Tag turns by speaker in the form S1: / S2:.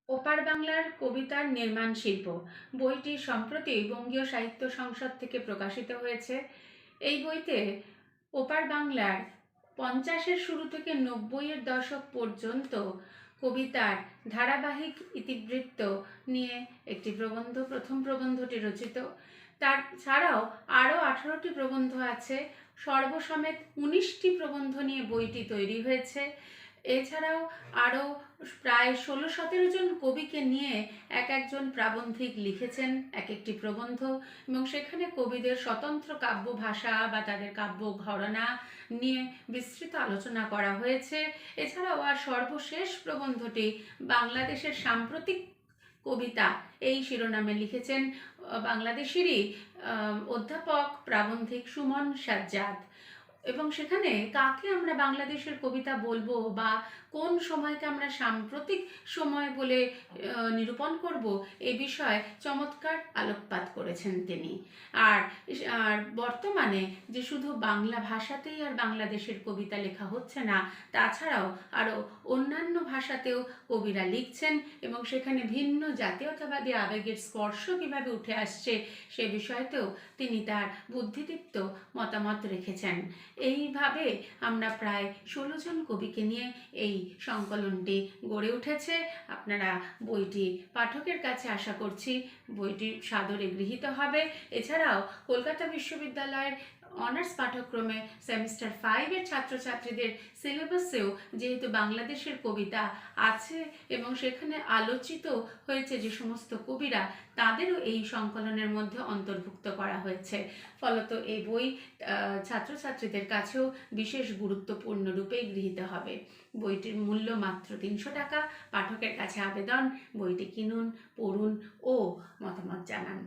S1: ওপার বাংলার কবিতার নির্মাণ শিল্প বইটি সম্প্রতি বঙ্গীয় সাহিত্য সংসদ থেকে প্রকাশিত হয়েছে। এই বইতে ওপার বাংলার 50-এর শুরু থেকে 90-এর দশক পর্যন্ত কবিতার ধারাবাহিক ইতিবৃত্ত নিয়ে একটি প্রবন্ধ, প্রথম প্রবন্ধটি রচিত। তার ছাড়াও আরও 18টি প্রবন্ধ আছে। সর্বসমেত 19টি প্রবন্ধ নিয়ে বইটি তৈরি হয়েছে। এছাড়াও আরও প্রায় 16-17 জন কবিকে নিয়ে একজন প্রাবন্ধিক লিখেছেন এক একটি প্রবন্ধ, এবং সেখানে কবিদের স্বতন্ত্র কাব্য ভাষা বা তাদের কাব্য ঘরানা নিয়ে বিস্তৃত আলোচনা করা হয়েছে। এছাড়াও আর সর্বশেষ প্রবন্ধটি বাংলাদেশের সাম্প্রতিক কবিতা এই শিরোনামে লিখেছেন বাংলাদেশেরই অধ্যাপক প্রাবন্ধিক সুমন সাজ্জাদ। এবং সেখানে কাকে আমরা বাংলাদেশের কবিতা বলবো বা কোন সময়কে আমরা সাম্প্রতিক সময় বলে নিরূপণ করব, এ বিষয়ে চমৎকার আলোকপাত করেছেন তিনি। আর আর বর্তমানে যে শুধু বাংলা ভাষাতেই আর বাংলাদেশের কবিতা লেখা হচ্ছে না, তাছাড়াও আরও অন্যান্য ভাষাতেও কবিরা লিখছেন, এবং সেখানে ভিন্ন জাতীয়তাবাদী আবেগের স্পর্শ কীভাবে উঠে আসছে সে বিষয়তেও তিনি তার বুদ্ধিদীপ্ত মতামত রেখেছেন। এইভাবে আমরা প্রায় 16 জন কবিকে নিয়ে এই সংকলনটি গড়ে উঠেছে। আপনারা বইটি পাঠকের কাছে আশা করছি বইটি সাদরে গৃহীত হবে। এছাড়াও কলকাতা বিশ্ববিদ্যালয়ের অনার্স পাঠ্যক্রমে সেমিস্টার 5-এর ছাত্রছাত্রীদের সিলেবাসেও যেহেতু বাংলাদেশের কবিতা আছে এবং সেখানে আলোচিত হয়েছে যে সমস্ত কবিরা, তাদেরও এই সংকলনের মধ্যে অন্তর্ভুক্ত করা হয়েছে। ফলত এই বই ছাত্রছাত্রীদের কাছেও বিশেষ গুরুত্বপূর্ণ রূপেই গৃহীত হবে। বইটির মূল্য মাত্র 300 টাকা। পাঠকের কাছে আবেদন, বইটি কিনুন, পড়ুন ও মতামত জানান।